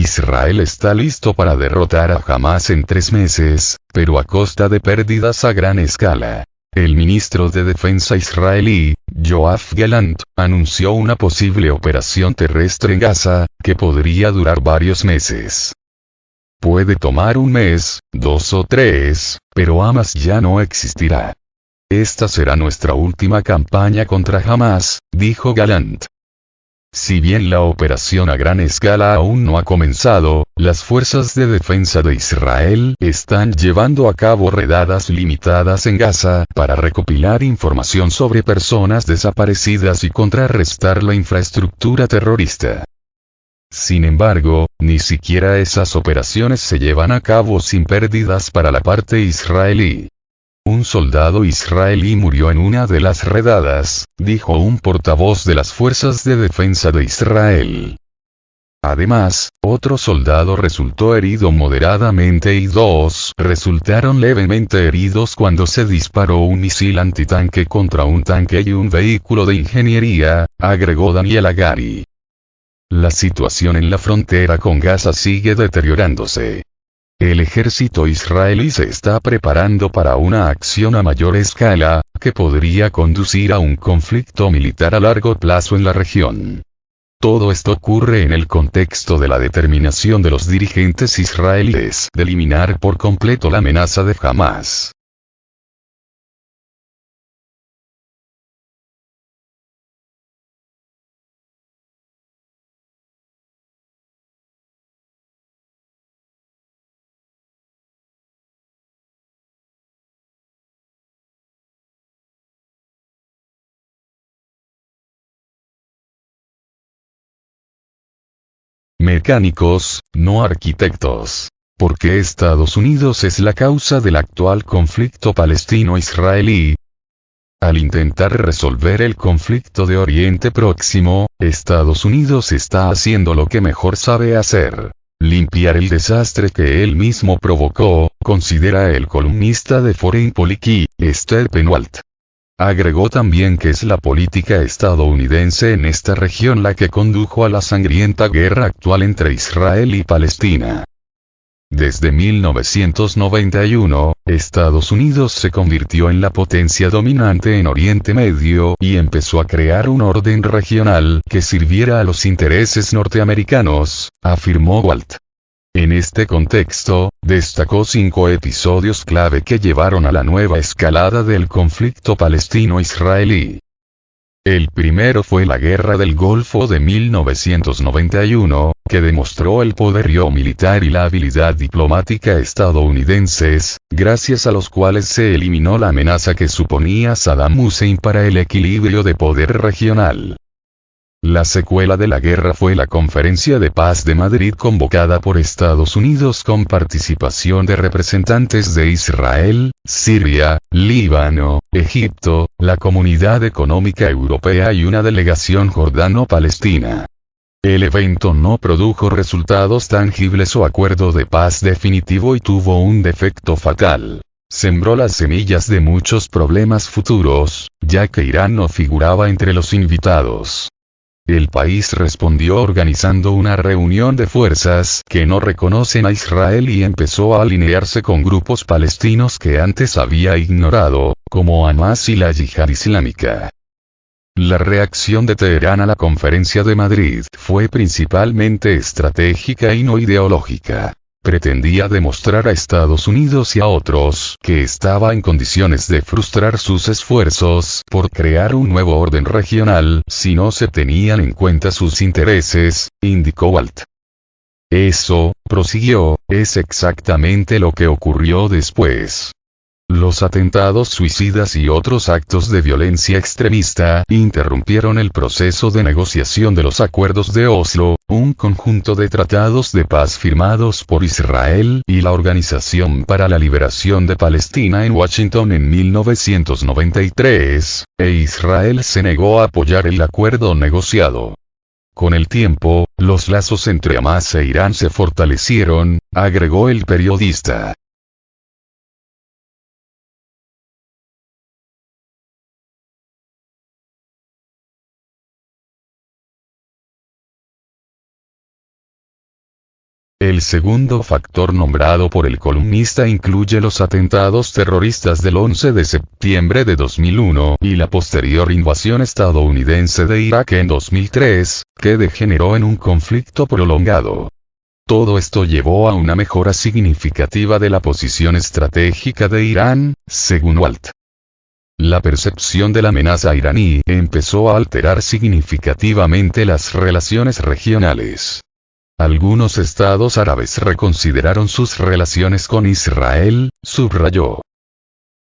Israel está listo para derrotar a Hamás en 3 meses, pero a costa de pérdidas a gran escala. El ministro de Defensa israelí, Yoav Gallant, anunció una posible operación terrestre en Gaza, que podría durar varios meses. Puede tomar 1 mes, 2 o 3, pero Hamás ya no existirá. Esta será nuestra última campaña contra Hamás, dijo Gallant. Si bien la operación a gran escala aún no ha comenzado, las fuerzas de defensa de Israel están llevando a cabo redadas limitadas en Gaza para recopilar información sobre personas desaparecidas y contrarrestar la infraestructura terrorista. Sin embargo, ni siquiera esas operaciones se llevan a cabo sin pérdidas para la parte israelí. Un soldado israelí murió en una de las redadas, dijo un portavoz de las Fuerzas de Defensa de Israel. Además, otro soldado resultó herido moderadamente y 2 resultaron levemente heridos cuando se disparó un misil antitanque contra un tanque y un vehículo de ingeniería, agregó Daniel Hagari. La situación en la frontera con Gaza sigue deteriorándose. El ejército israelí se está preparando para una acción a mayor escala, que podría conducir a un conflicto militar a largo plazo en la región. Todo esto ocurre en el contexto de la determinación de los dirigentes israelíes de eliminar por completo la amenaza de Hamás. Mecánicos, no arquitectos. ¿Por qué Estados Unidos es la causa del actual conflicto palestino-israelí? Al intentar resolver el conflicto de Oriente Próximo, Estados Unidos está haciendo lo que mejor sabe hacer: limpiar el desastre que él mismo provocó, considera el columnista de Foreign Policy, Stephen Walt. Agregó también que es la política estadounidense en esta región la que condujo a la sangrienta guerra actual entre Israel y Palestina. Desde 1991, Estados Unidos se convirtió en la potencia dominante en Oriente Medio y empezó a crear un orden regional que sirviera a los intereses norteamericanos, afirmó Walt. En este contexto, destacó 5 episodios clave que llevaron a la nueva escalada del conflicto palestino-israelí. El primero fue la Guerra del Golfo de 1991, que demostró el poderío militar y la habilidad diplomática estadounidenses, gracias a los cuales se eliminó la amenaza que suponía Saddam Hussein para el equilibrio de poder regional. La secuela de la guerra fue la Conferencia de Paz de Madrid convocada por Estados Unidos con participación de representantes de Israel, Siria, Líbano, Egipto, la Comunidad Económica Europea y una delegación jordano-palestina. El evento no produjo resultados tangibles o acuerdo de paz definitivo y tuvo un defecto fatal. Sembró las semillas de muchos problemas futuros, ya que Irán no figuraba entre los invitados. El país respondió organizando una reunión de fuerzas que no reconocen a Israel y empezó a alinearse con grupos palestinos que antes había ignorado, como Hamás y la Yihad Islámica. La reacción de Teherán a la Conferencia de Madrid fue principalmente estratégica y no ideológica. Pretendía demostrar a Estados Unidos y a otros que estaba en condiciones de frustrar sus esfuerzos por crear un nuevo orden regional si no se tenían en cuenta sus intereses, indicó Walt. Eso, prosiguió, es exactamente lo que ocurrió después. Los atentados suicidas y otros actos de violencia extremista interrumpieron el proceso de negociación de los acuerdos de Oslo, un conjunto de tratados de paz firmados por Israel y la Organización para la Liberación de Palestina en Washington en 1993, e Israel se negó a apoyar el acuerdo negociado. Con el tiempo, los lazos entre Hamás e Irán se fortalecieron, agregó el periodista. El segundo factor nombrado por el columnista incluye los atentados terroristas del 11 de septiembre de 2001 y la posterior invasión estadounidense de Irak en 2003, que degeneró en un conflicto prolongado. Todo esto llevó a una mejora significativa de la posición estratégica de Irán, según Walt. La percepción de la amenaza iraní empezó a alterar significativamente las relaciones regionales. Algunos estados árabes reconsideraron sus relaciones con Israel, subrayó.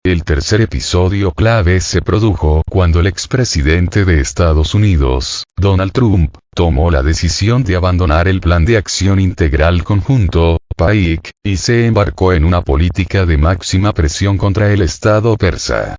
El tercer episodio clave se produjo cuando el expresidente de Estados Unidos, Donald Trump, tomó la decisión de abandonar el Plan de Acción Integral Conjunto, PAIC, y se embarcó en una política de máxima presión contra el Estado persa.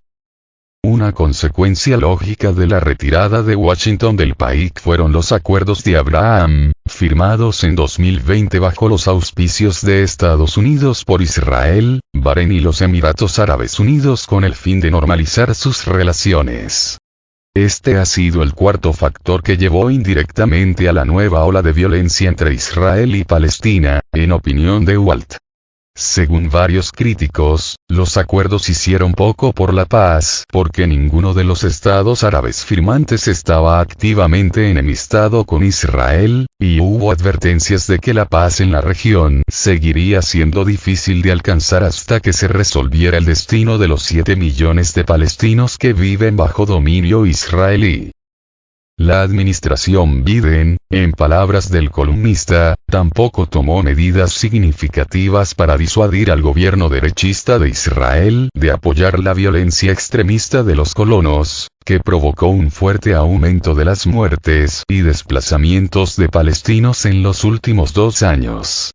Una consecuencia lógica de la retirada de Washington del PAIC fueron los acuerdos de Abraham, firmados en 2020 bajo los auspicios de Estados Unidos por Israel, Bahrein y los Emiratos Árabes Unidos con el fin de normalizar sus relaciones. Este ha sido el cuarto factor que llevó indirectamente a la nueva ola de violencia entre Israel y Palestina, en opinión de Walt. Según varios críticos, los acuerdos hicieron poco por la paz porque ninguno de los estados árabes firmantes estaba activamente enemistado con Israel, y hubo advertencias de que la paz en la región seguiría siendo difícil de alcanzar hasta que se resolviera el destino de los 7 millones de palestinos que viven bajo dominio israelí. La administración Biden, en palabras del columnista, tampoco tomó medidas significativas para disuadir al gobierno derechista de Israel de apoyar la violencia extremista de los colonos, que provocó un fuerte aumento de las muertes y desplazamientos de palestinos en los últimos 2 años.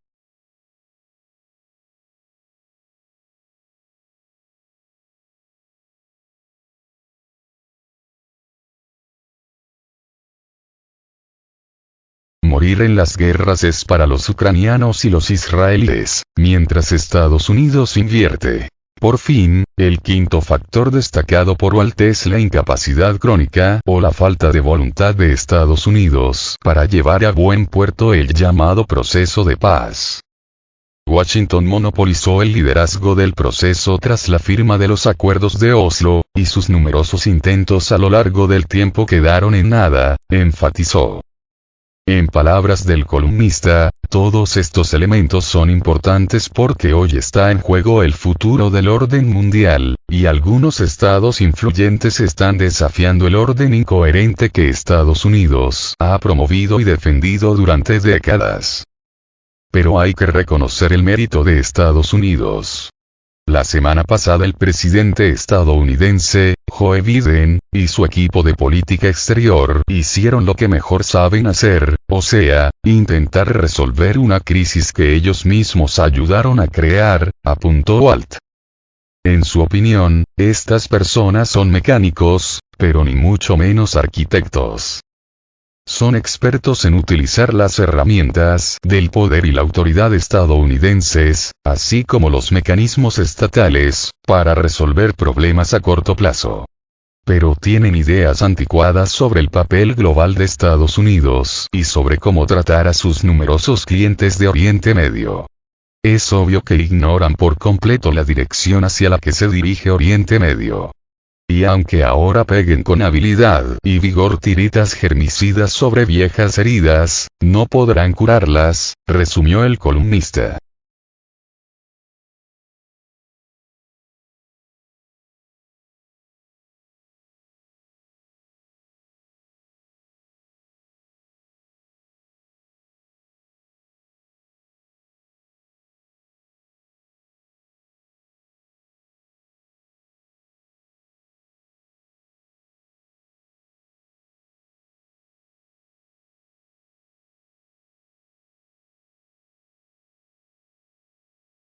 Morir en las guerras es para los ucranianos y los israelíes, mientras Estados Unidos invierte. Por fin, el quinto factor destacado por Walt es la incapacidad crónica o la falta de voluntad de Estados Unidos para llevar a buen puerto el llamado proceso de paz. Washington monopolizó el liderazgo del proceso tras la firma de los acuerdos de Oslo, y sus numerosos intentos a lo largo del tiempo quedaron en nada, enfatizó. En palabras del columnista, todos estos elementos son importantes porque hoy está en juego el futuro del orden mundial, y algunos estados influyentes están desafiando el orden incoherente que Estados Unidos ha promovido y defendido durante décadas. Pero hay que reconocer el mérito de Estados Unidos. La semana pasada el presidente estadounidense, Joe Biden, y su equipo de política exterior hicieron lo que mejor saben hacer, o sea, intentar resolver una crisis que ellos mismos ayudaron a crear, apuntó Walt. En su opinión, estas personas son mecánicos, pero ni mucho menos arquitectos. Son expertos en utilizar las herramientas del poder y la autoridad estadounidenses, así como los mecanismos estatales, para resolver problemas a corto plazo. Pero tienen ideas anticuadas sobre el papel global de Estados Unidos y sobre cómo tratar a sus numerosos clientes de Oriente Medio. Es obvio que ignoran por completo la dirección hacia la que se dirige Oriente Medio. Y aunque ahora peguen con habilidad y vigor tiritas germicidas sobre viejas heridas, no podrán curarlas, resumió el columnista.